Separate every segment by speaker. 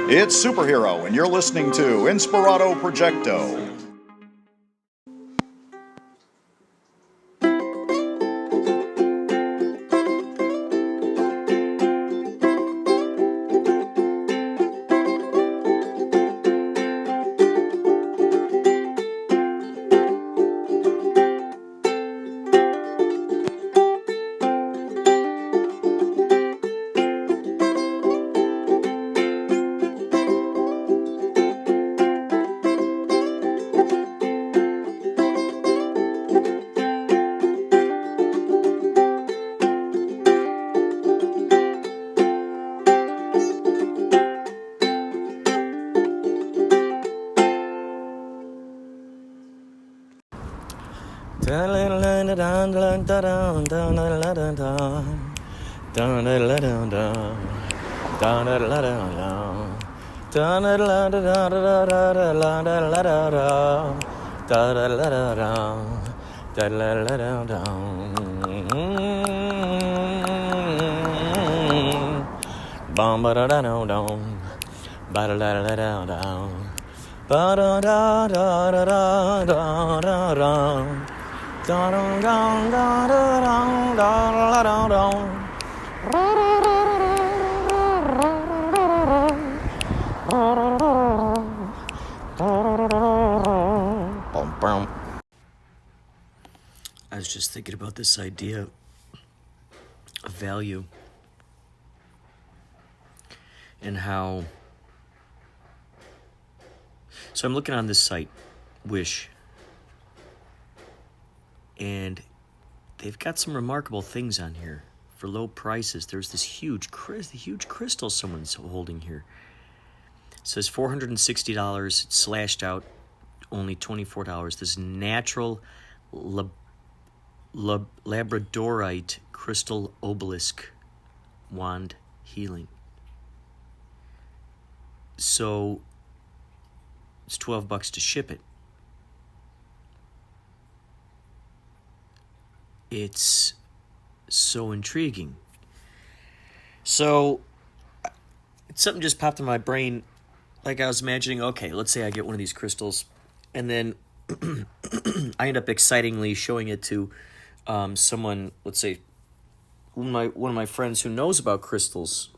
Speaker 1: It's Superhero, and you're listening to Inspirado Projecto.
Speaker 2: I was just thinking about this idea of value and how... So I'm looking on this site, Wish, and they've got some remarkable things on here for low prices. There's this huge crystal someone's holding here. It says $460. It's slashed out, only $24. This natural labradorite crystal obelisk wand healing. So it's $12 to ship it. It's so intriguing. So something just popped in my brain. Like I was imagining, okay, let's say I get one of these crystals, and then I end up excitingly showing it to someone, let's say one of my friends who knows about crystals.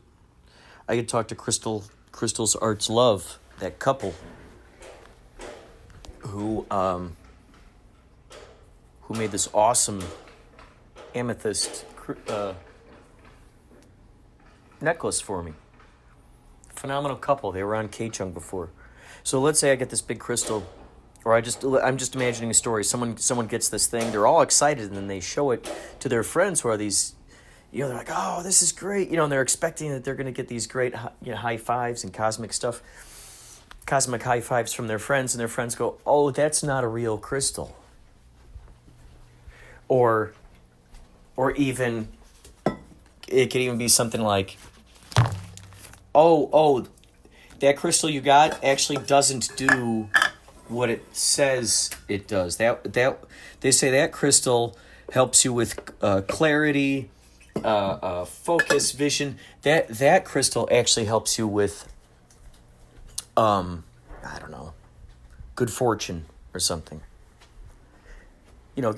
Speaker 2: I could talk to Crystal's Arts Love, that couple who made this awesome amethyst necklace for me. Phenomenal couple. They were on K-Chung before. So let's say I get this big crystal, or I'm just imagining a story. Someone gets this thing. They're all excited, and then they show it to their friends who are these, they're like, oh, this is great. And they're expecting that they're going to get these great high fives and cosmic stuff, cosmic high fives from their friends, and their friends go, oh, that's not a real crystal. Or even, it could even be something like, oh, that crystal you got actually doesn't do what it says it does. That they say that crystal helps you with clarity, focus, vision. That crystal actually helps you with, I don't know, good fortune or something.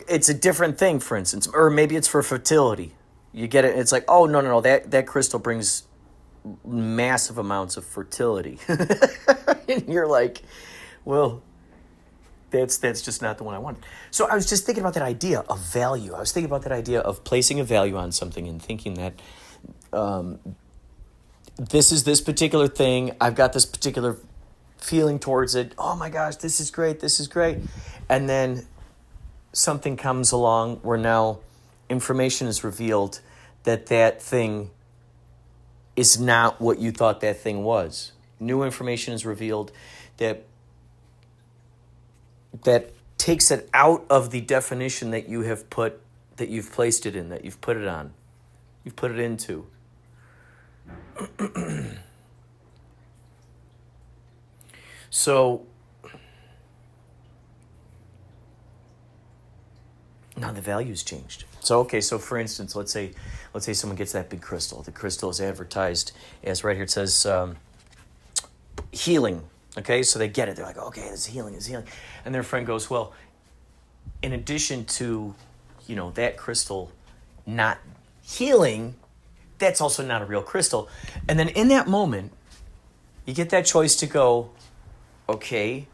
Speaker 2: It's a different thing, for instance, or maybe it's for fertility. You get it. It's like, oh, no, that crystal brings massive amounts of fertility. And you're like, well, that's just not the one I wanted. So I was just thinking about that idea of value. I was thinking about that idea of placing a value on something and thinking that this is this particular thing. I've got this particular feeling towards it. Oh my gosh, this is great. And then something comes along where now information is revealed that thing is not what you thought that thing was. New information is revealed that takes it out of the definition that you've placed it in, that you've put it on, you've put it into. So now the value's changed. So for instance, let's say someone gets that big crystal. The crystal is advertised as, right here it says, healing. Okay, so they get it. They're like, okay, this is healing, this is healing. And their friend goes, well, in addition to, that crystal not healing, that's also not a real crystal. And then in that moment, you get that choice to go, okay,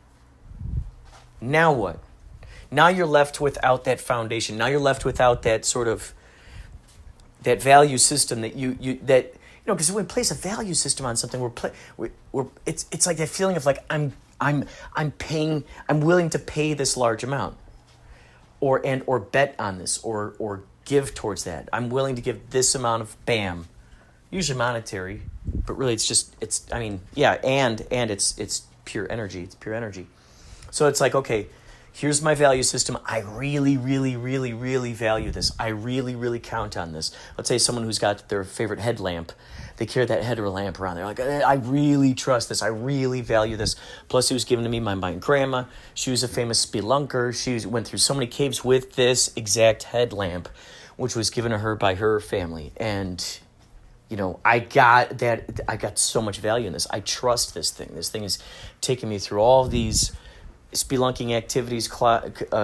Speaker 2: now what? Now you're left without that foundation. Now you're left without that sort of, that value system that because when we place a value system on something, it's like that feeling of like I'm willing to pay this large amount, or bet on this, or give towards that. I'm willing to give this amount of BAM, usually monetary, but really it's pure energy. It's pure energy. So it's like, okay, here's my value system. I really, really, really, really value this. I really, really count on this. Let's say someone who's got their favorite headlamp. They carry that headlamp around. They're like, I really trust this. I really value this. Plus, it was given to me by my grandma. She was a famous spelunker. She went through so many caves with this exact headlamp, which was given to her by her family. And, I got so much value in this. I trust this thing. This thing is taking me through all of these spelunking activities,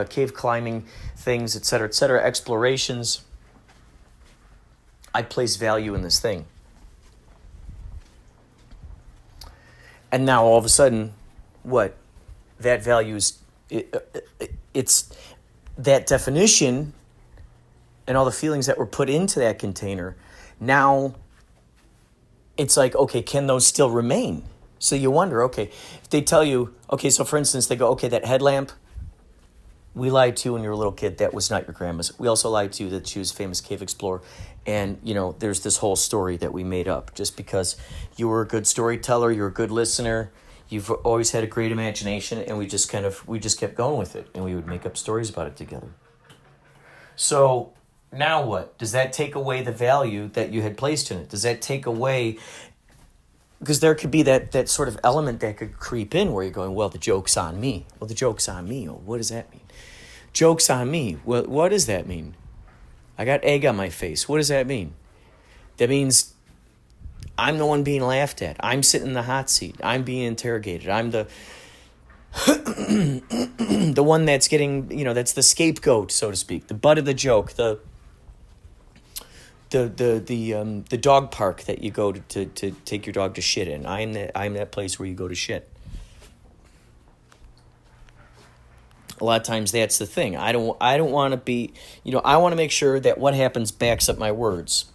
Speaker 2: cave climbing things, et cetera, explorations. I place value in this thing. And now all of a sudden, what? That value is, it's that definition and all the feelings that were put into that container. Now it's like, okay, can those still remain? So you wonder, okay, if they tell you, okay, so for instance, they go, okay, that headlamp, we lied to you when you were a little kid, that was not your grandma's. We also lied to you that she was a famous cave explorer. And, there's this whole story that we made up just because you were a good storyteller, you're a good listener, you've always had a great imagination, and we just kept going with it, and we would make up stories about it together. So now what? Does that take away the value that you had placed in it? Does that take away... Because there could be that sort of element that could creep in where you're going, well, the joke's on me. Well, the joke's on me. Well, what does that mean? Joke's on me. Well, what does that mean? I got egg on my face. What does that mean? That means I'm the one being laughed at. I'm sitting in the hot seat. I'm being interrogated. I'm the the one that's getting, that's the scapegoat, so to speak, the butt of the joke, the dog park that you go to take your dog to shit in. I'm that place where you go to shit. A lot of times that's the thing. I don't want to be, I want to make sure that what happens backs up my words,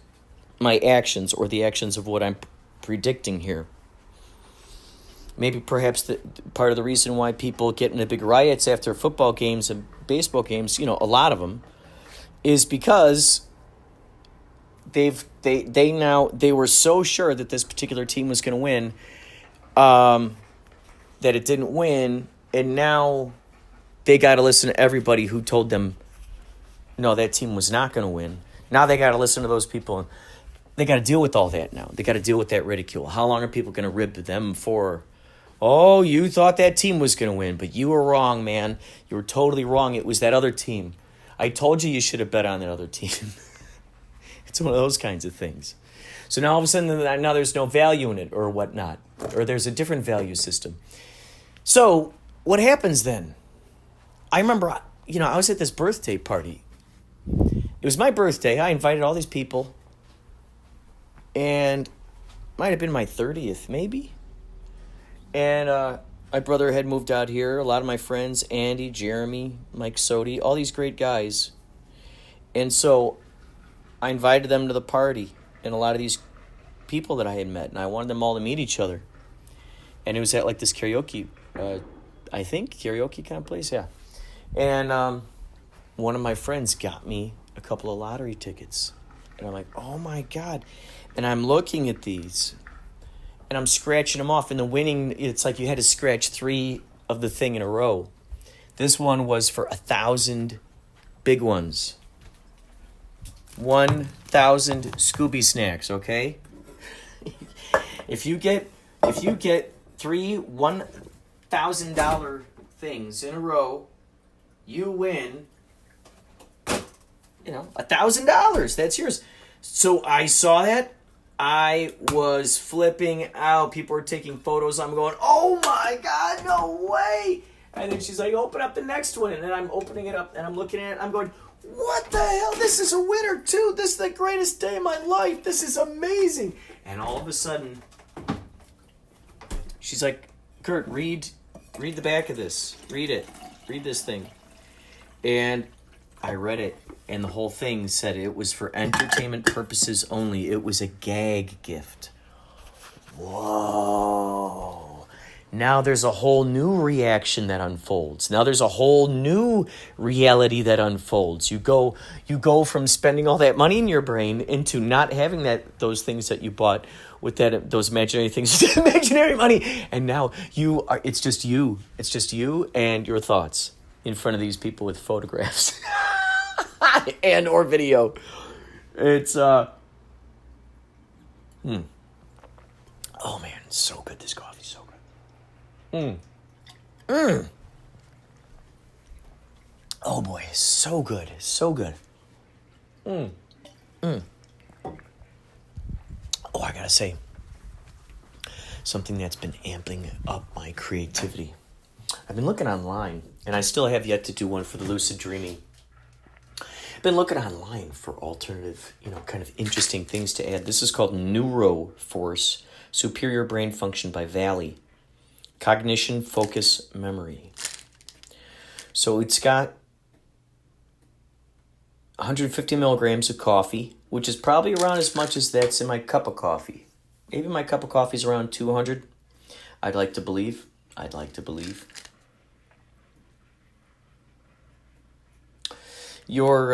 Speaker 2: my actions, or the actions of what I'm predicting here. Maybe perhaps part of the reason why people get into big riots after football games and baseball games, a lot of them, is because they were so sure that this particular team was going to win, that it didn't win, and now they got to listen to everybody who told them, no, that team was not going to win. Now they got to listen to those people. They got to deal with all that now. They got to deal with that ridicule. How long are people going to rib them for? Oh, you thought that team was going to win, but you were wrong, man. You were totally wrong. It was that other team. I told you should have bet on that other team. It's one of those kinds of things. So now all of a sudden, now there's no value in it or whatnot, or there's a different value system. So what happens then? I remember, I was at this birthday party. It was my birthday. I invited all these people, and might have been my 30th, maybe. And my brother had moved out here. A lot of my friends, Andy, Jeremy, Mike Sodi, all these great guys. And so I invited them to the party, and a lot of these people that I had met, and I wanted them all to meet each other. And it was at like this karaoke, karaoke kind of place, yeah. And one of my friends got me a couple of lottery tickets. And I'm like, oh my God. And I'm looking at these, and I'm scratching them off. And the winning, it's like you had to scratch 3 of the thing in a row. This one was for 1,000 big ones. 1,000 Scooby snacks, okay? If you get 3 $1,000 things in a row, you win, $1,000. That's yours. So I saw that. I was flipping out. People were taking photos. I'm going, oh my God, no way. And then she's like, open up the next one. And then I'm opening it up and I'm looking at it. I'm going, what the hell? This is a winner too. This is the greatest day of my life. This is amazing. And all of a sudden, she's like, Kurt, read the back of this. Read it. Read this thing. And I read it. And the whole thing said it was for entertainment purposes only. It was a gag gift. Whoa. Now there's a whole new reaction that unfolds. Now there's a whole new reality that unfolds. You go from spending all that money in your brain into not having those things that you bought with those imaginary things, imaginary money. And now it's just you. It's just you and your thoughts in front of these people with photographs and or video. It's oh man, so good. This coffee's so good. Oh boy, so good, so good. Oh, I gotta say, something that's been amping up my creativity. I've been looking online, and I still have yet to do one for the lucid dreaming. I've been looking online for alternative, kind of interesting things to add. This is called Neuroforce, Superior Brain Function by Valley. Cognition, focus, memory. So it's got 150 milligrams of coffee, which is probably around as much as that's in my cup of coffee. Maybe my cup of coffee is around 200. I'd like to believe. Your,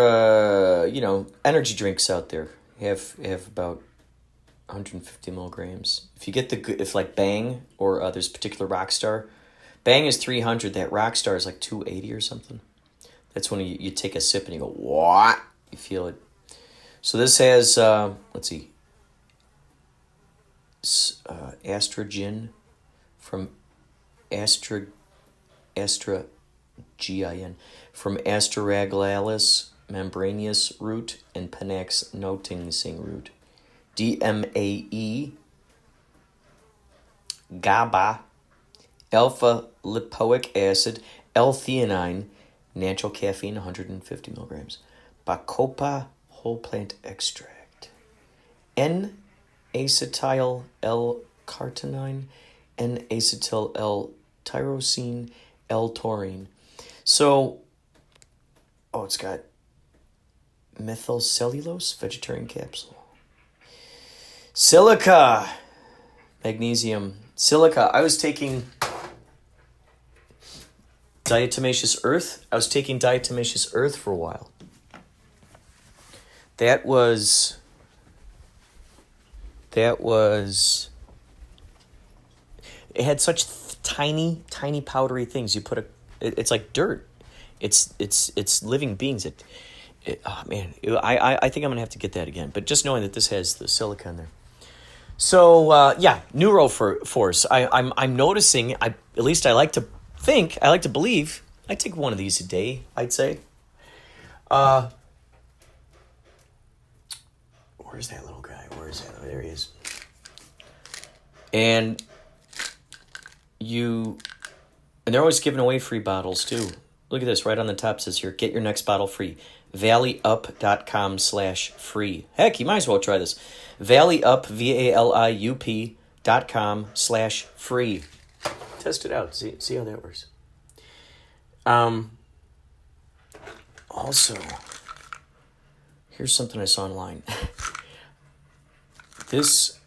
Speaker 2: energy drinks out there have about 150 milligrams. If you get if like Bang or there's a particular Rockstar, Bang is 300. That Rockstar is like 280 or something. That's when you take a sip and you go, what? You feel it. So this has, let's see, Astra from Astra Gin from Astragalus membranous root and Panax noticing root. DMAE, GABA, alpha lipoic acid, L-theanine, natural caffeine, 150 milligrams, Bacopa whole plant extract, N-acetyl L-carnitine, N-acetyl L-tyrosine, L-taurine. So, it's got methylcellulose, vegetarian capsule. Silica, magnesium, silica. I was taking diatomaceous earth. For a while. That was. It had such tiny powdery things. You put it's like dirt. It's living beings. Oh man, I think I'm gonna have to get that again. But just knowing that this has the silica in there. So Neuroforce. I'm noticing. At least I like to think. I like to believe. I take one of these a day. I'd say. Where's that little guy? Oh, there he is. And they're always giving away free bottles too. Look at this right on the top. It says here, get your next bottle free. ValleyUp.com/free. Heck, you might as well try this. ValleyUp, VALIUP.com/free. Test it out. See how that works. Also, here's something I saw online. This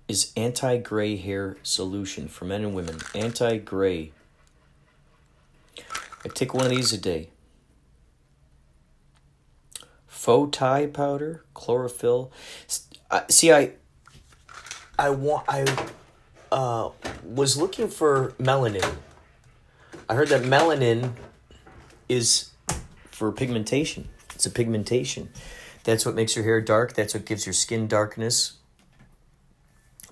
Speaker 2: is anti-gray hair solution for men and women. Anti-gray. I take one of these a day. Faux tie powder, chlorophyll. I was looking for melanin. I heard that melanin is for pigmentation. It's a pigmentation. That's what makes your hair dark. That's what gives your skin darkness.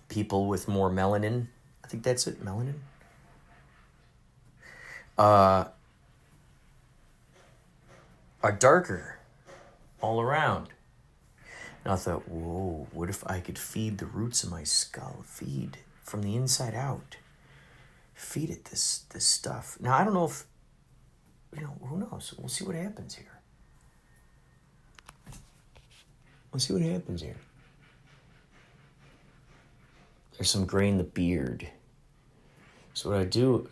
Speaker 2: People with more melanin, I think that's it, melanin, are darker all around. And I thought, whoa, what if I could feed the roots of my skull? Feed from the inside out. Feed it this stuff. Now, I don't know if, who knows? We'll see what happens here. There's some gray in the beard. So what I do,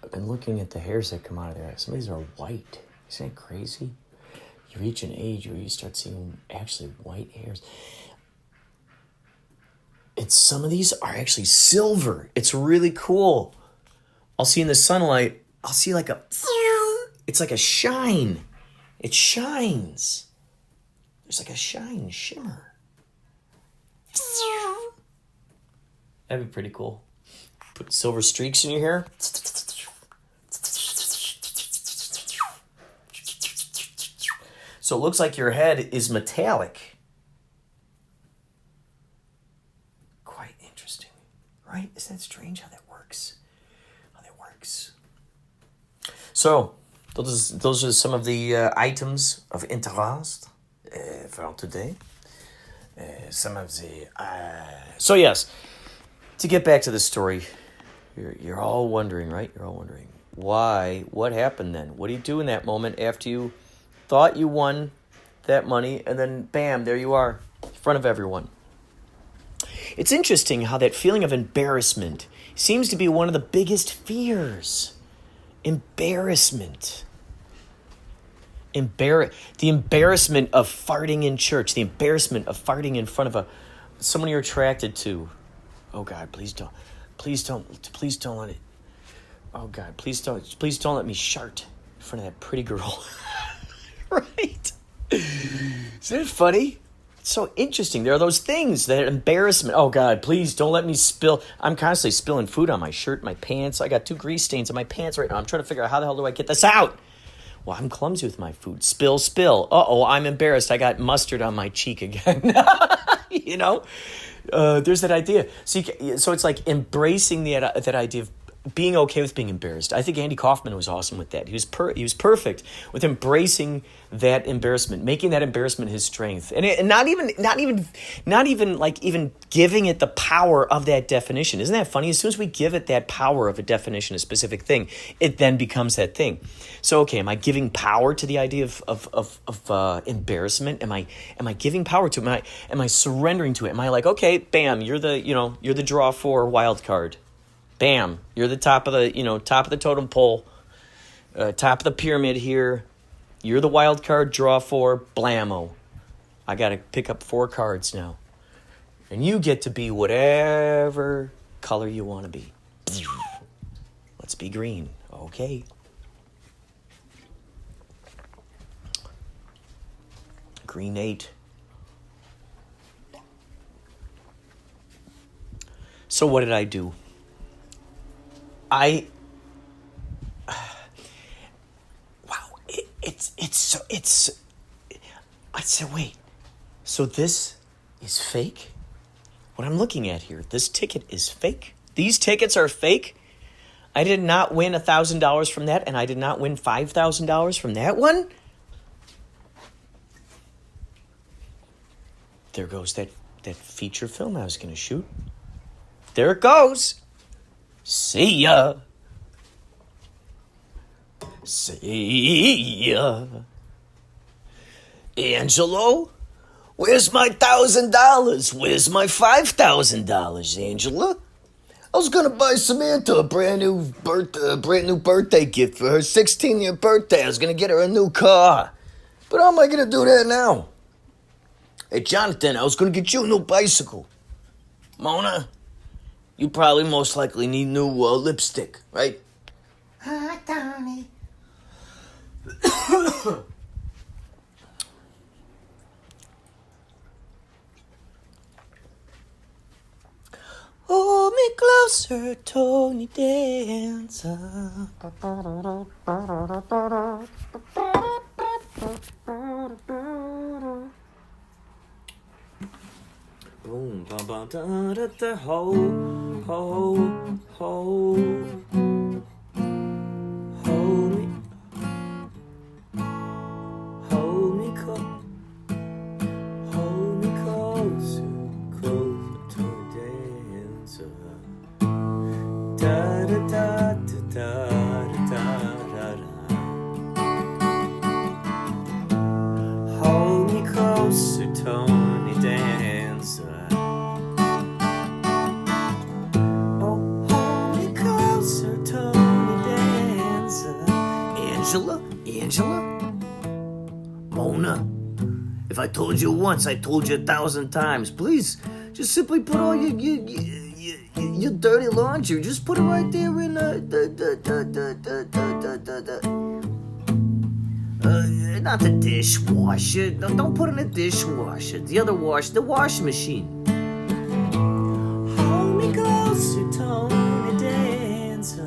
Speaker 2: I've been looking at the hairs that come out of there. Some of these are white. Isn't that crazy? You reach an age where you start seeing actually white hairs. And some of these are actually silver. It's really cool. I'll see in the sunlight, I'll see like it's like a shine. It shines. There's like a shimmer. That'd be pretty cool. Put silver streaks in your hair. So it looks like your head is metallic. Quite interesting, right? Isn't that strange how that works? So those are some of the items of interest for today. Some of the... So yes, to get back to the story, you're all wondering, right? You're all wondering, why? What happened then? What do you do in that moment after you thought you won that money, and then bam, there you are, in front of everyone? It's interesting how that feeling of embarrassment seems to be one of the biggest fears. Embarrassment. The embarrassment of farting in church, the embarrassment of farting in front of someone you're attracted to. Oh God, please don't let it. Oh God, please don't let me shart in front of that pretty girl. Right? Isn't it funny? It's so interesting. There are those things, that embarrassment. Oh God, please don't let me spill. I'm constantly spilling food on my shirt, my pants. I got 2 grease stains on my pants right now. I'm trying to figure out how the hell do I get this out? Well, I'm clumsy with my food. Spill. Uh-oh, I'm embarrassed. I got mustard on my cheek again. There's that idea. So it's like embracing that idea of being okay with being embarrassed. I think Andy Kaufman was awesome with that. He was perfect with embracing that embarrassment, making that embarrassment his strength, and not even giving it the power of that definition. Isn't that funny? As soon as we give it that power of a definition, a specific thing, it then becomes that thing. So okay, am I giving power to the idea of embarrassment? Am I giving power to it? Am I surrendering to it? Am I like, okay, bam, you're the draw 4 wild card. Bam, you're the top of the totem pole, top of the pyramid here. You're the wild card, draw 4, blammo. I got to pick up 4 cards now. And you get to be whatever color you want to be. Let's be green. Okay. Green 8. So what did I do? I said, wait, so this is fake? What I'm looking at here, this ticket is fake? These tickets are fake? I did not win $1,000 from that, and I did not win $5,000 from that one? There goes that feature film I was going to shoot. There it goes. See ya. Angelo, where's my $1,000? Where's my $5,000, Angela? I was gonna buy Samantha a brand new birthday gift for her 16th-year birthday. I was gonna get her a new car. But how am I gonna do that now? Hey, Jonathan, I was gonna get you a new bicycle. Mona, you probably most likely need new lipstick, right? Hi, Tony. Hold me closer, Tony Dancer. Boom, ba ba da da da ho, ho, ho. Hold me close. Hold If I told you once, I told you 1,000 times. Please, just simply put all your dirty laundry. Just put it right there in not the dishwasher. No, don't put it in the dishwasher. The other the washing machine. Hold me closer, Tony Dancer.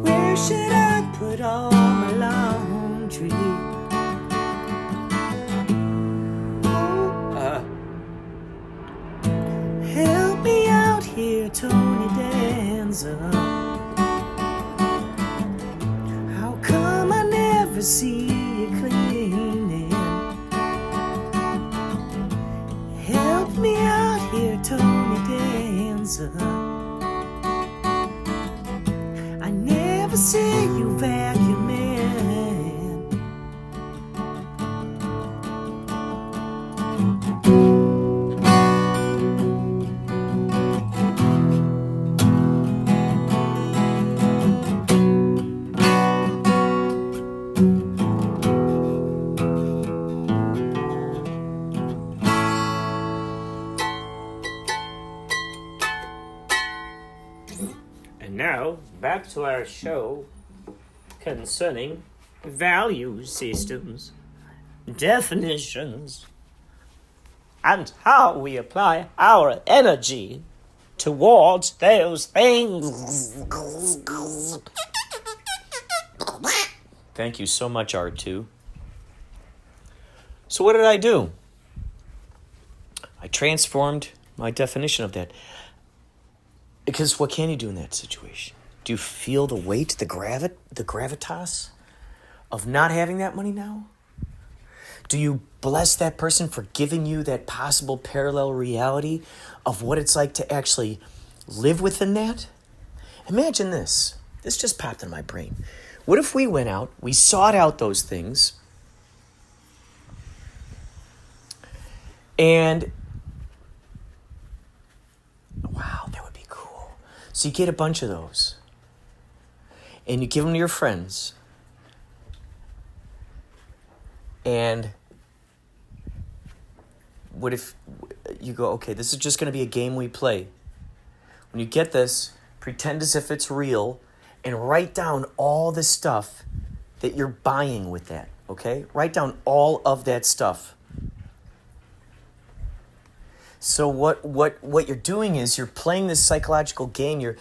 Speaker 2: Where should I put all my laundry? Help me out here, Tony Dancer. How come I never see you cleaning? Help me out here, Tony Dancer. I never see you vacuuming. Now, back to our show concerning value systems, definitions, and how we apply our energy towards those things. Thank you so much, R2. So what did I do? I transformed my definition of that. Because what can you do in that situation? Do you feel the weight, the gravitas of not having that money now? Do you bless that person for giving you that possible parallel reality of what it's like to actually live within that? Imagine this. This just popped in my brain. What if we went out, we sought out those things, and wow, that would be cool. So you get a bunch of those, and you give them to your friends, and what if you go, okay, this is just going to be a game we play. When you get this, pretend as if it's real, and write down all the stuff that you're buying with that, okay? Write down all of that stuff. So what you're doing is you're playing this psychological game. You're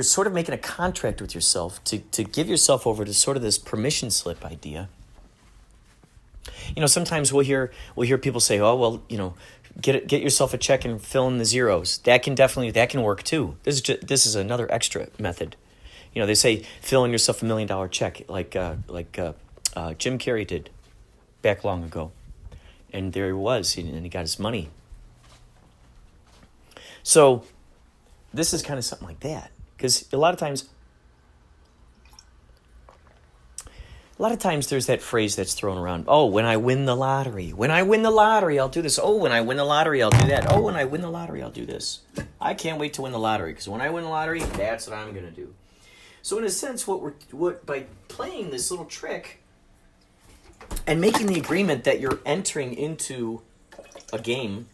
Speaker 2: sort of making a contract with yourself to give yourself over to sort of this permission slip idea. You know, sometimes we'll hear people say, "Oh, well, you know, get yourself a check and fill in the zeros." That can work too. This is another extra method. You know, they say fill in yourself $1 million check, like Jim Carrey did back long ago. And there he was, and he got his money. So this is kind of something like that. Because a lot of times there's that phrase that's thrown around. Oh, when I win the lottery. When I win the lottery, I'll do this. Oh, when I win the lottery, I'll do that. Oh, when I win the lottery, I'll do this. I can't wait to win the lottery, because when I win the lottery, that's what I'm going to do. So in a sense, by playing this little trick and making the agreement that you're entering into a game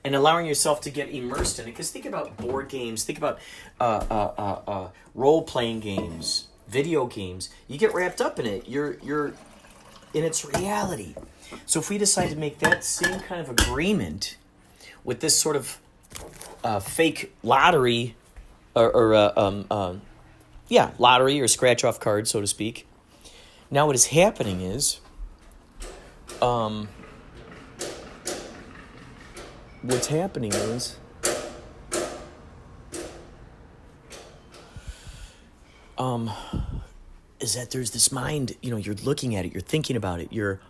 Speaker 2: and allowing yourself to get immersed in it. Because think about board games, think about role-playing games, video games. You get wrapped up in it. You're in its reality. So if we decide to make that same kind of agreement with this sort of fake lottery lottery or scratch-off card, so to speak. Now what is happening is, is that there's this mind, you know, you're looking at it, you're thinking about it, you're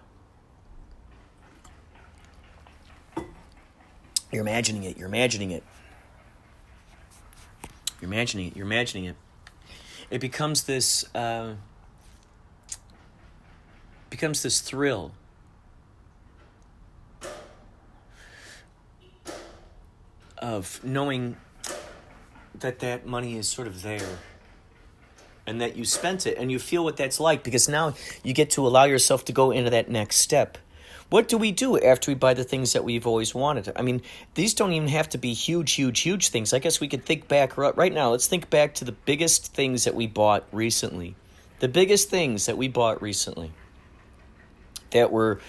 Speaker 2: imagining it. It becomes this thrill of knowing that money is sort of there and that you spent it, and you feel what that's like, because now you get to allow yourself to go into that next step. What do we do after we buy the things that we've always wanted? I mean, these don't even have to be huge, huge, huge things. I guess we could think back right now. Let's think back to the biggest things that we bought recently. The biggest things that we bought recently that were,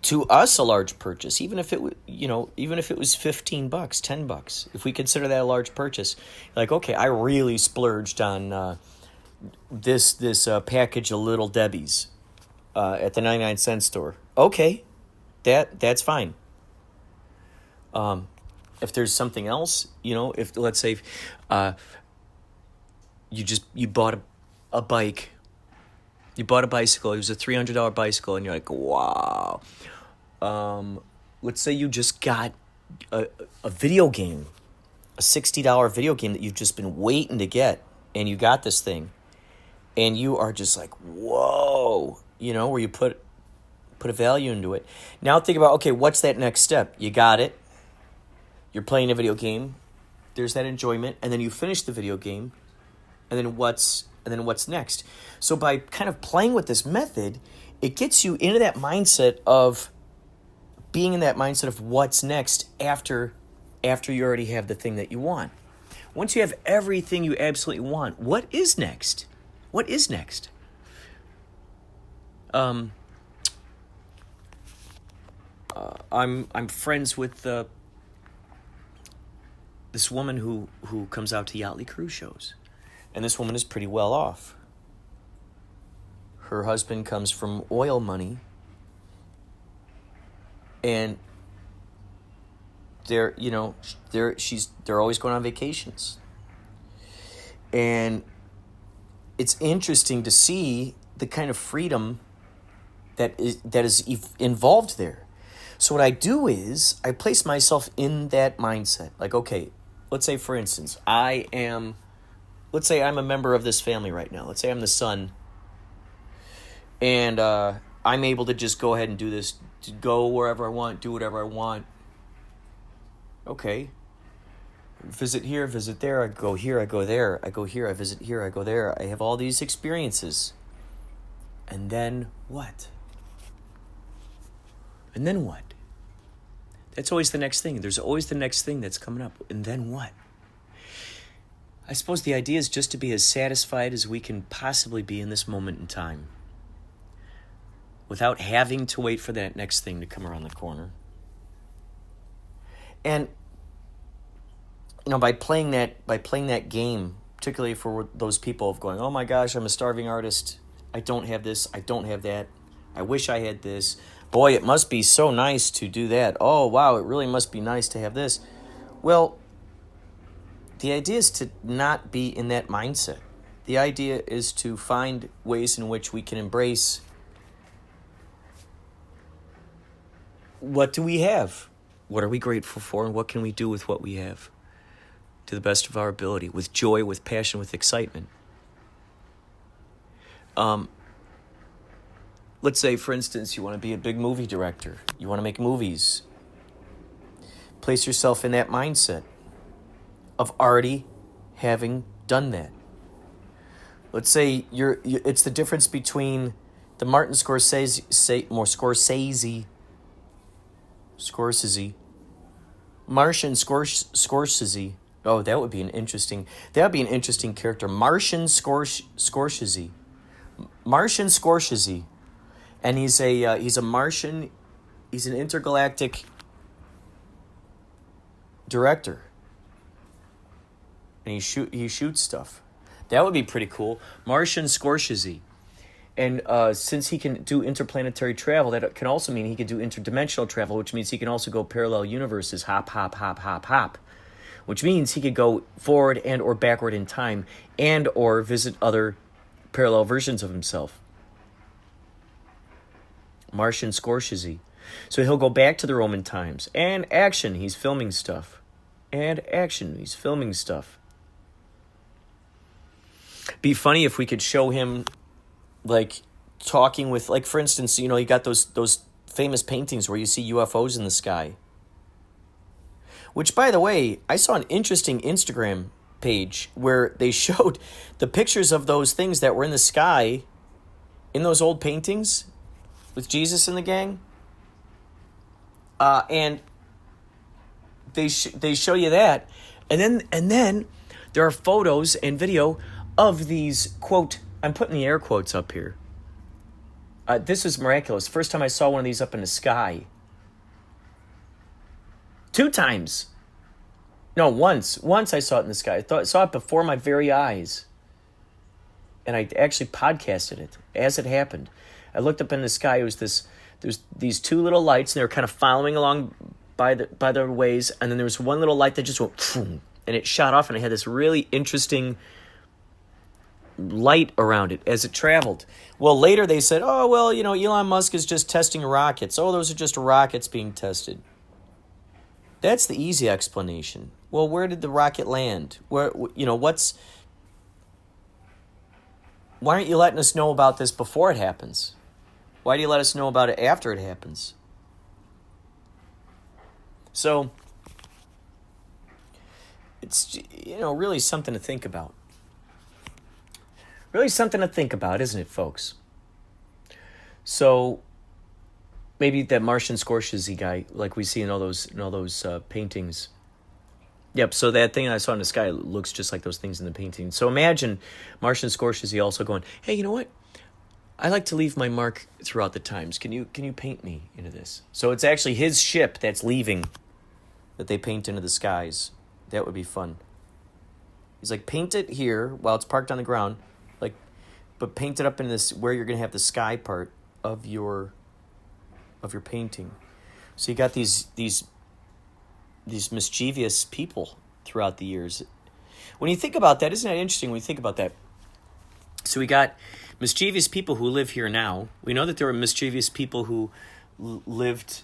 Speaker 2: to us a large purchase, even if it was, even if it was $15, $10, if we consider that a large purchase, like, okay, I really splurged on this package of Little Debbie's at the 99-cent store. Okay, that's fine. If there's something else, if let's say you bought a bike, you bought a bicycle, it was a $300 bicycle, and you're like, wow. Let's say you just got a video game, a $60 video game that you've just been waiting to get, and you got this thing, and you are just like, whoa, where you put a value into it. Now think about, okay, what's that next step? You got it. You're playing a video game. There's that enjoyment, and then you finish the video game, and then what's next? So by kind of playing with this method, it gets you into that mindset of being in that mindset of what's next after you already have the thing that you want. Once you have everything you absolutely want, what is next? What is next? I'm friends with this woman who comes out to Yachtly cruise shows, and this woman is pretty well off. Her husband comes from oil money, and they're always going on vacations, and it's interesting to see the kind of freedom that is involved there. So what I do is I place myself in that mindset. Like, okay, let's say, for instance, I'm a member of this family right now. Let's say I'm the son, and I'm able to just go ahead and do this, to go wherever I want, do whatever I want. Okay. Visit here, visit there, I go here, I go there, I go here, I visit here, I go there. I have all these experiences. And then what? And then what? That's always the next thing. There's always the next thing that's coming up. And then what? I suppose the idea is just to be as satisfied as we can possibly be in this moment in time, without having to wait for that next thing to come around the corner. And by playing that game, particularly for those people of going, oh my gosh, I'm a starving artist, I don't have this, I don't have that, I wish I had this, boy, it must be so nice to do that, oh wow, it really must be nice to have this. Well, the idea is to not be in that mindset. The idea is to find ways in which we can embrace, what do we have? What are we grateful for, and what can we do with what we have? To the best of our ability, with joy, with passion, with excitement. Let's say, for instance, you want to be a big movie director. You want to make movies. Place yourself in that mindset of already having done that. Let's say it's the difference between the Martin Scorsese, Martian Scorsese. Oh, that would be an interesting character. Martian Scorsese. Martian Scorsese. And he's a Martian, he's an intergalactic director. And he shoots stuff. That would be pretty cool. Martian Scorsese. And since he can do interplanetary travel, that can also mean he can do interdimensional travel, which means he can also go parallel universes, hop, hop, hop, hop, hop. Which means he could go forward and or backward in time and or visit other parallel versions of himself. Martian Scorsese. So he'll go back to the Roman times. And action, he's filming stuff. And action, he's filming stuff. Be funny if we could show him, like, talking with, like, for instance, you got those famous paintings where you see UFOs in the sky. Which, by the way, I saw an interesting Instagram page where they showed the pictures of those things that were in the sky in those old paintings with Jesus and the gang. And they show you that. And then there are photos and video of these, quote, I'm putting the air quotes up here. This is miraculous. First time I saw one of these up in the sky. 2 times. No, once. Once I saw it in the sky. I saw it before my very eyes. And I actually podcasted it as it happened. I looked up in the sky. It was there's these 2 little lights, and they were kind of following along by the ways. And then there was one little light that just went, and it shot off, and it had this really interesting light around it as it traveled. Well, later they said, oh, well, Elon Musk is just testing rockets. Oh, those are just rockets being tested. That's the easy explanation. Well, where did the rocket land? Why aren't you letting us know about this before it happens? Why do you let us know about it after it happens? So, it's, really something to think about. Really something to think about, isn't it, folks? So, maybe that Martian Scorsese guy, like we see in all those paintings. Yep, so that thing I saw in the sky looks just like those things in the painting. So imagine Martian Scorsese also going, hey, you know what? I like to leave my mark throughout the times. Can you paint me into this? So it's actually his ship that's leaving that they paint into the skies. That would be fun. He's like, paint it here while it's parked on the ground, but paint it up in this where you're going to have the sky part of your painting. So you got these mischievous people throughout the years. When you think about that, isn't that interesting when you think about that? So we got mischievous people who live here now. We know that there were mischievous people who lived,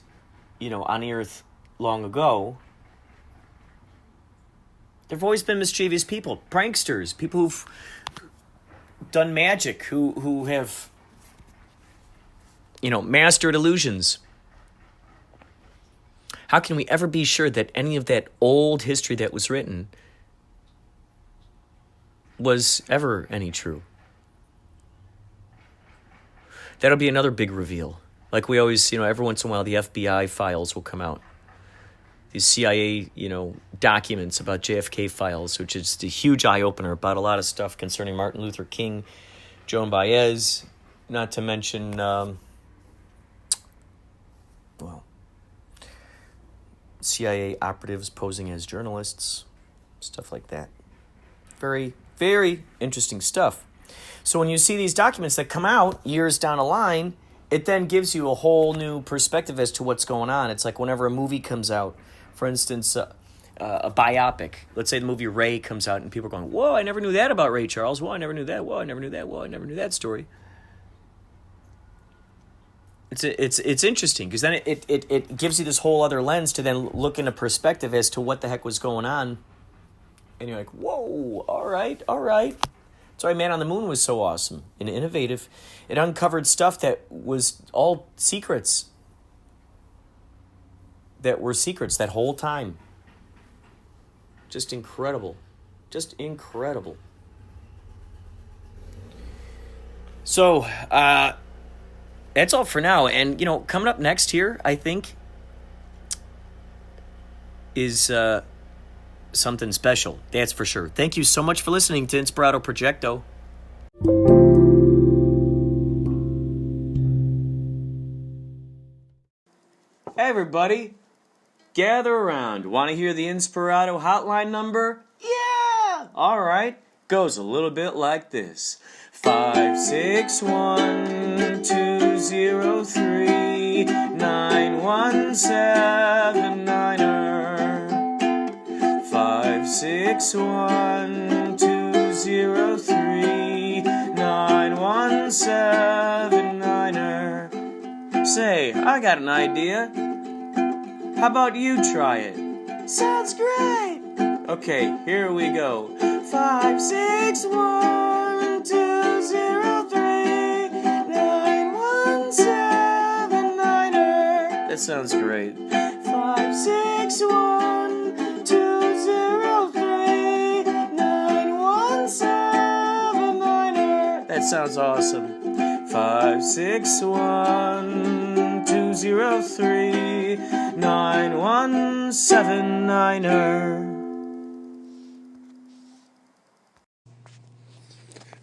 Speaker 2: on the earth long ago. There have always been mischievous people, pranksters, people who've done magic, who have, mastered illusions. How can we ever be sure that any of that old history that was written was ever any true? That'll be another big reveal. Like we always, every once in a while, the FBI files will come out. These CIA, documents about JFK files, which is a huge eye-opener about a lot of stuff concerning Martin Luther King, Joan Baez, not to mention, CIA operatives posing as journalists, stuff like that. Very, very interesting stuff. So when you see these documents that come out years down the line, it then gives you a whole new perspective as to what's going on. It's like whenever a movie comes out, for instance, a biopic. Let's say the movie Ray comes out and people are going, whoa, I never knew that about Ray Charles. Whoa, I never knew that. Whoa, I never knew that. Whoa, I never knew that story. It's interesting because then it gives you this whole other lens to then look into perspective as to what the heck was going on. And you're like, whoa, all right. That's why Man on the Moon was so awesome and innovative. It uncovered stuff that was all secrets. That were secrets that whole time. Just incredible. Just incredible. So, that's all for now. And, coming up next here, I think, is something special. That's for sure. Thank you so much for listening to Inspirado Projecto. Hey, everybody. Gather around. Want to hear the Inspirado Hotline number? Yeah! All right. Goes a little bit like this. 561-203-9179. 561-203-9179. Say, I got an idea. How about you try it? Sounds great! Okay, here we go. 561-203-9179. That sounds great. 561-203-9179. sounds awesome. 561-203-9179er.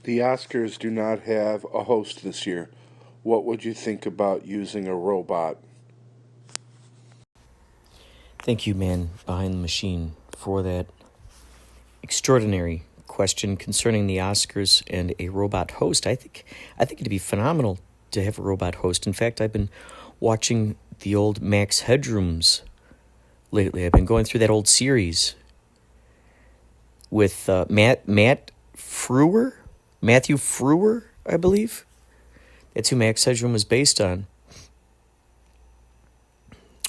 Speaker 3: The Oscars do not have a host this year. What would you think about using a robot?
Speaker 2: Thank you, man behind the machine, for that extraordinary question concerning the Oscars and a robot host. I think it'd be phenomenal to have a robot host. In fact, I've been watching the old Max Headrooms lately. I've been going through that old series with Matthew Frewer, I believe. That's who Max Headroom was based on.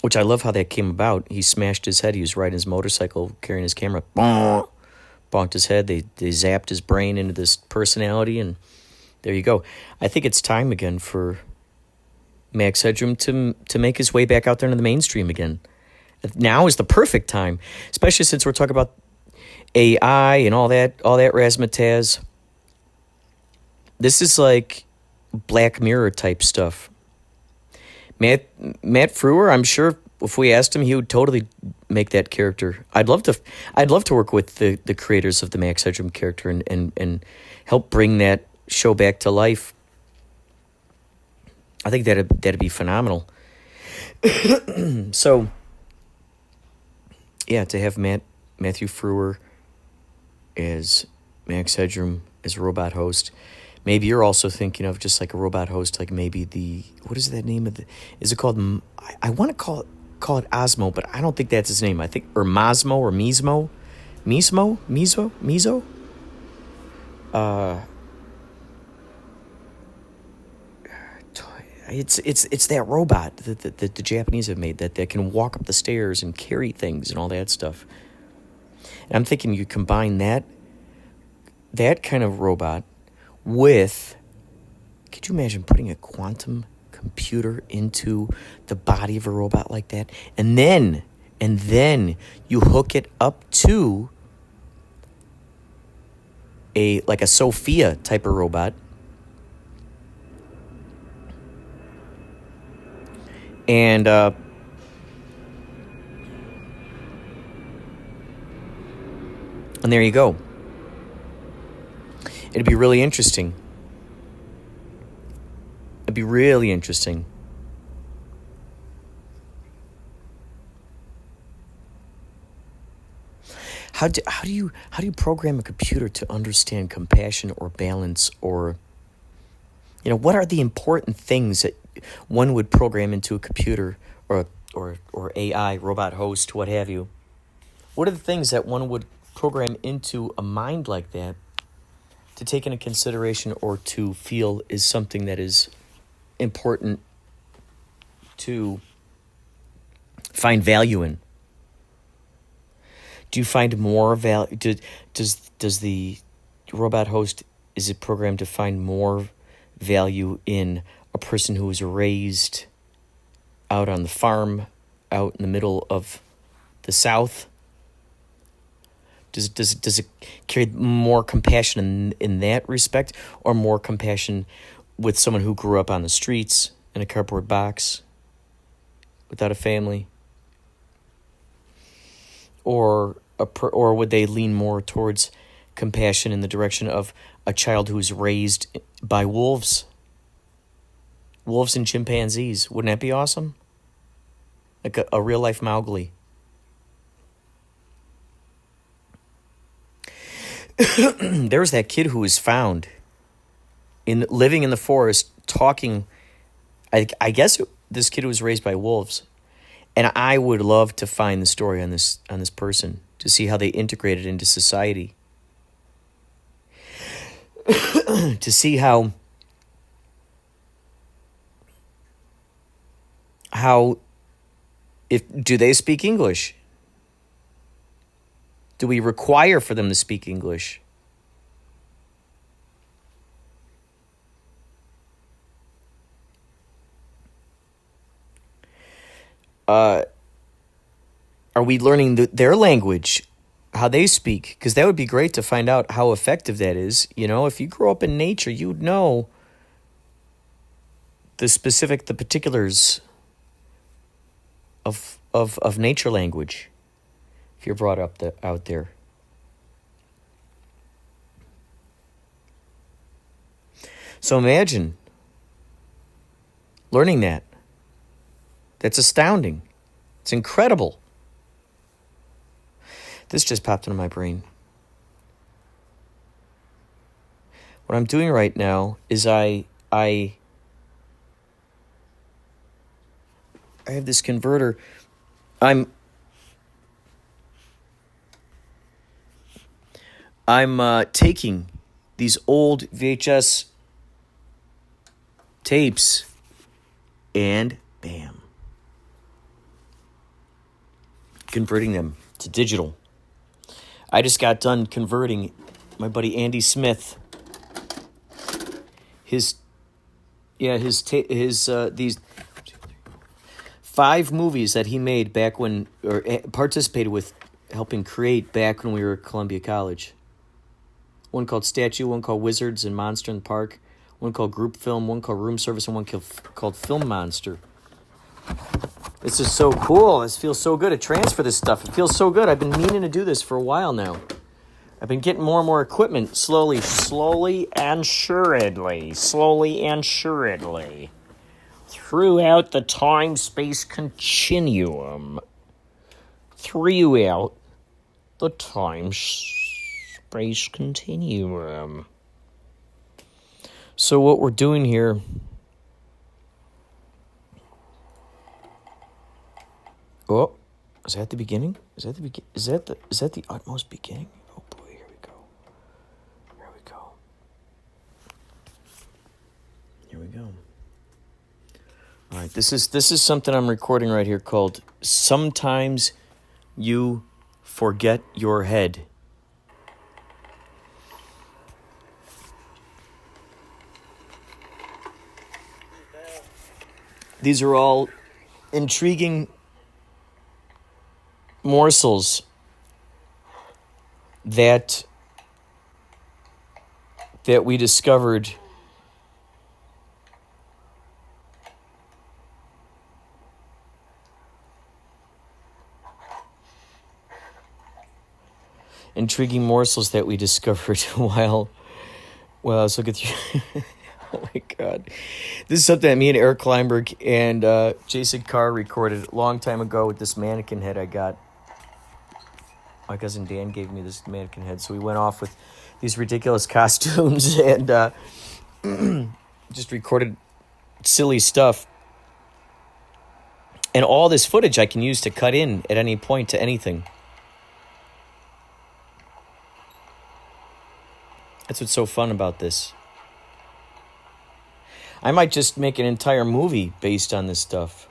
Speaker 2: Which I love how that came about. He smashed his head. He was riding his motorcycle, carrying his camera. Bonked his head. They zapped his brain into this personality, and there you go. I think it's time again for Max Headroom to make his way back out there into the mainstream again. Now is the perfect time, especially since we're talking about AI and all that razzmatazz. This is like Black Mirror type stuff. Matt Frewer, I'm sure if we asked him, he would totally make that character. I'd love to work with the creators of the Max Headroom character and help bring that show back to life. I think that'd be phenomenal. So, yeah, to have Matthew Frewer as Max Headroom as a robot host. Maybe you're also thinking of just like a robot host, like maybe what is that name of the? Is it called? I want to call it Osmo, but I don't think that's his name. I think or Mosmo or Mizo. It's that robot that the Japanese have made that can walk up the stairs and carry things and all that stuff. And I'm thinking you combine that kind of robot with, could you imagine putting a quantum computer into the body of a robot like that? And then you hook it up to a Sophia type of robot. And there you go. It'd be really interesting. It'd be really interesting. How do you program a computer to understand compassion or balance, or what are the important things that one would program into a computer or AI, robot host, what have you? What are the things that one would program into a mind like that to take into consideration or to feel is something that is important to find value in? Do you find more value? Does the robot host, is it programmed to find more value in a person who was raised out on the farm, out in the middle of the South? Does it carry more compassion in that respect, or more compassion with someone who grew up on the streets in a cardboard box without a family? Or would they lean more towards compassion in the direction of a child who's raised by wolves and chimpanzees? Wouldn't that be awesome? Like a real life Mowgli. There was that kid who was found living in the forest, talking. I guess this kid was raised by wolves, and I would love to find the story on this person to see how they integrated into society, to see how do they speak English? Do we require for them to speak English? Are we learning their language? how they speak, because that would be great to find out how effective that is. You know, if you grow up in nature, you'd know the particulars of nature language if you're brought up out there. So imagine learning that. That's astounding. It's incredible. This just popped into my brain. What I'm doing right now is I have this converter. I'm taking these old VHS tapes and bam, converting them to digital. I just got done converting my buddy Andy Smith. These 5 movies that he made back when, or participated with helping create back when we were at Columbia College. One called Statue, one called Wizards and Monster in the Park, one called Group Film, one called Room Service, and one called Film Monster. This is so cool. This feels so good to transfer this stuff. It feels so good. I've been meaning to do this for a while now. I've been getting more and more equipment slowly and suredly. Throughout the time-space continuum. Throughout the time-space continuum. So what we're doing here... Oh, is that the beginning? Is that the utmost beginning? Oh boy, here we go. All right, this is something I'm recording right here called Sometimes You Forget Your Head. These are all intriguing morsels that we discovered while I was looking through. Oh my God. This is something that me and Eric Kleinberg and Jason Carr recorded a long time ago with this mannequin head I got. My cousin Dan gave me this mannequin head, so we went off with these ridiculous costumes and just recorded silly stuff. And all this footage I can use to cut in at any point to anything. That's what's so fun about this. I might just make an entire movie based on this stuff.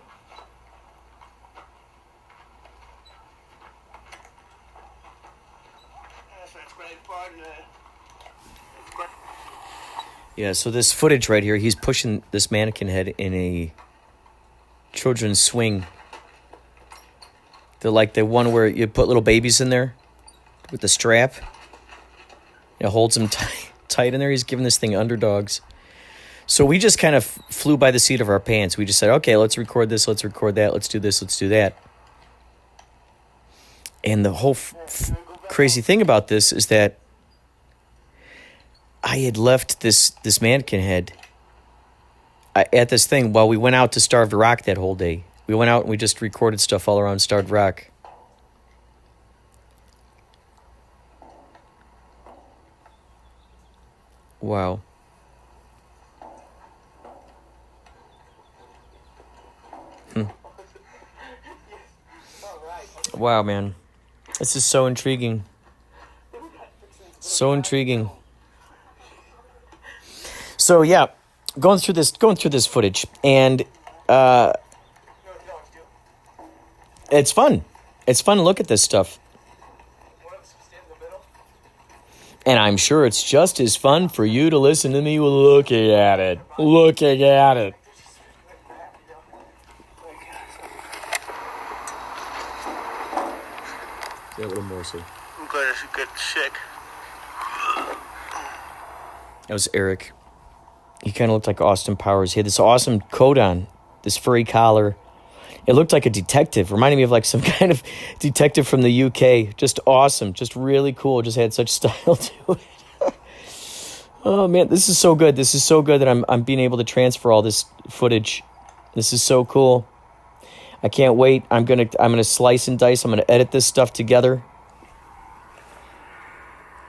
Speaker 2: Yeah, so this footage right here, he's pushing this mannequin head in a children's swing. They're like the one where you put little babies in there with the strap. It holds them tight in there. He's giving this thing underdogs. So we just kind of flew by the seat of our pants. We just said, okay, let's record this, let's record that, let's do this, let's do that. And the whole crazy thing about this is that I had left this mannequin head at this thing while we went out to Starved Rock that whole day. We went out and we just recorded stuff all around Starved Rock. Wow. Wow, man. This is so intriguing. So intriguing. So yeah, going through this footage, and it's fun. It's fun to look at this stuff. And I'm sure it's just as fun for you to listen to me looking at it. Looking at it. Yeah, a little more so.
Speaker 4: I'm glad she got sick.
Speaker 2: That was Eric. He kind of looked like Austin Powers. He had this awesome coat on, this furry collar. It looked like a detective. Reminded me of like some kind of detective from the UK. Just awesome. Just really cool. Just had such style to it. Oh man, this is so good. This is so good that I'm being able to transfer all this footage. This is so cool. I can't wait. I'm gonna slice and dice. I'm gonna edit this stuff together.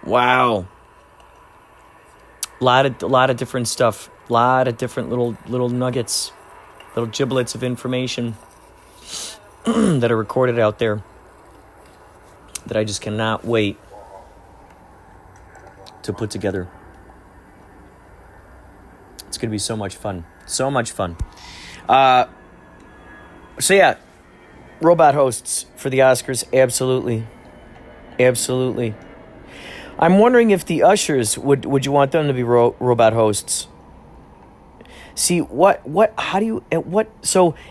Speaker 2: Wow. A lot of different stuff. A lot of different little nuggets, little giblets of information that are recorded out there that I just cannot wait to put together. It's going to be so much fun. So much fun. So yeah, robot hosts for the Oscars. Absolutely. Absolutely. I'm wondering if the ushers, would you want them to be robot hosts? See, so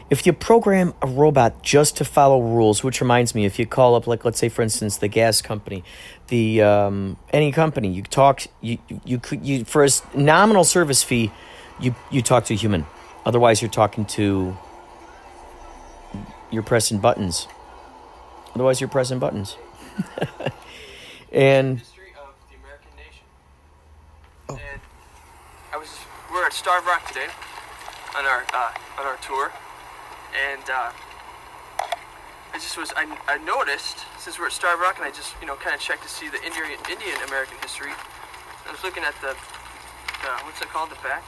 Speaker 2: if you program a robot just to follow rules, which reminds me, if you call up, like, let's say, for instance, the gas company, the, any company, you talk, you for a nominal service fee, you talk to a human. Otherwise, you're talking to, you're pressing buttons. And
Speaker 5: we're at Starved Rock today on our tour, and I noticed, since we're at Starved Rock, and I just kind of checked to see the Indian American history. I was looking at the what's it called, the back,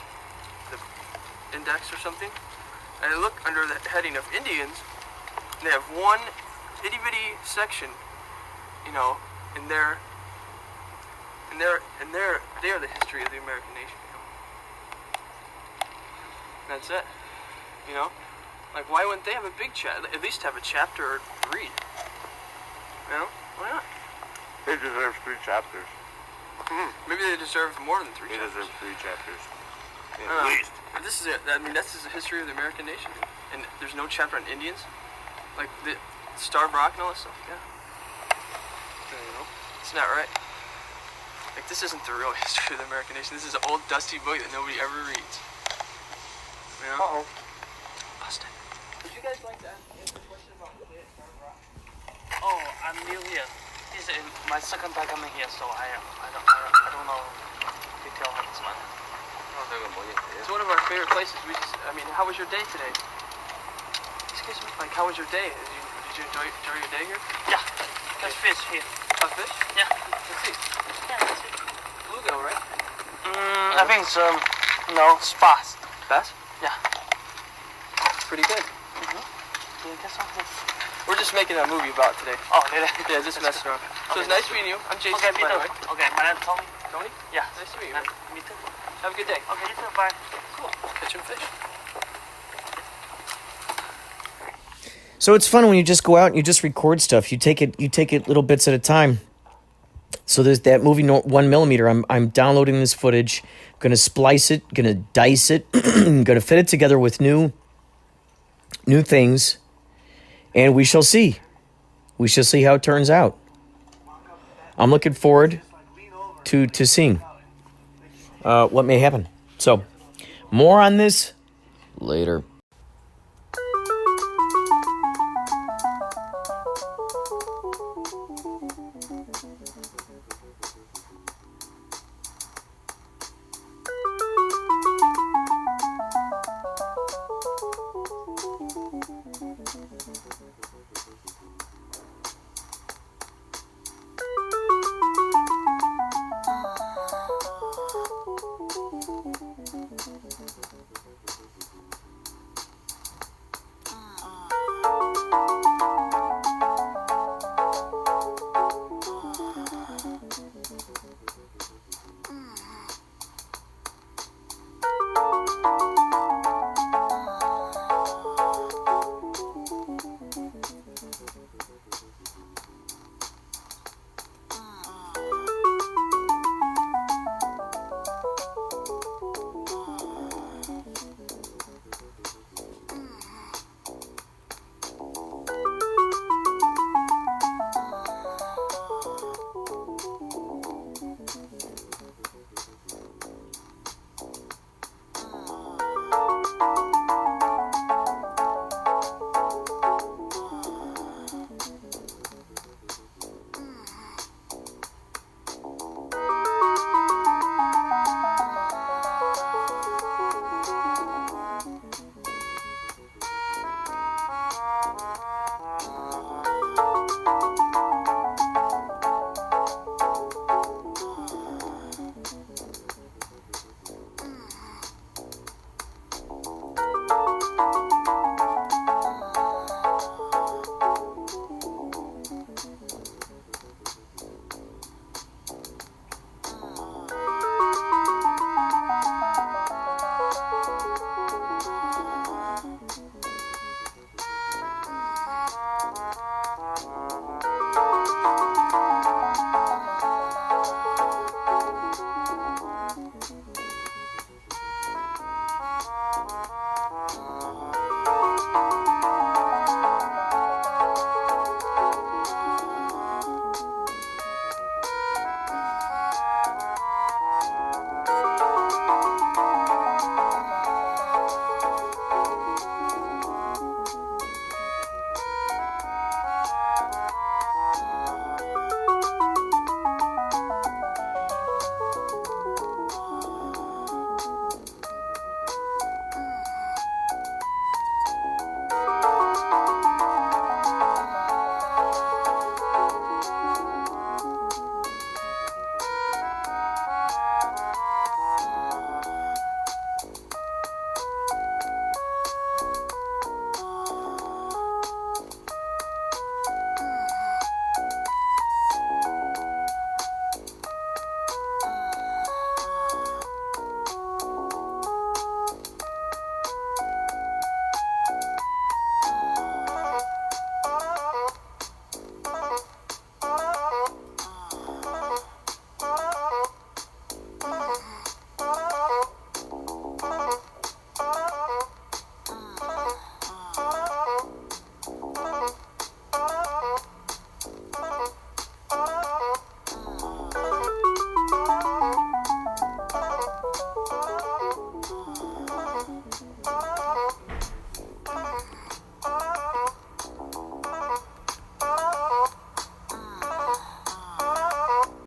Speaker 5: the index or something, and I look under the heading of Indians, and they have one itty bitty section, in their they are the history of the American nation. That's it. Like, why wouldn't they have a big at least have a chapter or read? Why not?
Speaker 4: They deserve 3 chapters.
Speaker 5: Maybe they deserve more than 3
Speaker 4: They
Speaker 5: chapters.
Speaker 4: deserve 3 chapters.
Speaker 5: At least. This is it. That's the history of the American nation. And there's no chapter on Indians? Like, the Starved Rock and all that stuff? Yeah. It's not right. Like, this isn't the real history of the American nation. This is an old, dusty book that nobody ever reads.
Speaker 4: Uh-oh.
Speaker 5: Busted. Would you guys like to answer a question about the day at Starved Rock?
Speaker 6: Oh, I'm new here. This is my second time coming here, so I don't know detail on this one.
Speaker 5: It's one of our favorite places. How was your day today? Excuse me? Like, how was your day? Did you enjoy your day here?
Speaker 6: Yeah, there's fish here.
Speaker 5: Caught fish?
Speaker 6: Yeah.
Speaker 5: Let's see.
Speaker 6: Yeah, that's it.
Speaker 5: Bluegill, right?
Speaker 6: I think it's sparse.
Speaker 5: Bass?
Speaker 6: Yeah.
Speaker 5: Pretty good.
Speaker 6: Yeah, that's all.
Speaker 5: We're just making a movie about today.
Speaker 6: Oh, really?
Speaker 5: Yeah, just messing around. So
Speaker 6: Okay,
Speaker 5: it's nice meeting you. I'm Jason,
Speaker 6: Okay, me
Speaker 5: by the
Speaker 6: too.
Speaker 5: way.
Speaker 6: Okay, my name's Tony.
Speaker 5: Tony?
Speaker 6: Yeah.
Speaker 5: Nice to meet you.
Speaker 6: Me too.
Speaker 5: Have a good day.
Speaker 6: Okay, you too. Bye.
Speaker 5: Cool. Catch some fish.
Speaker 2: so it's fun when you just go out and you just record stuff. You take it little bits at a time. So there's that movie 1mm. I'm downloading this footage, gonna splice it, gonna dice it, gonna fit it together with new things, and we shall see. We shall see how it turns out. I'm looking forward to seeing what may happen. So, more on this later.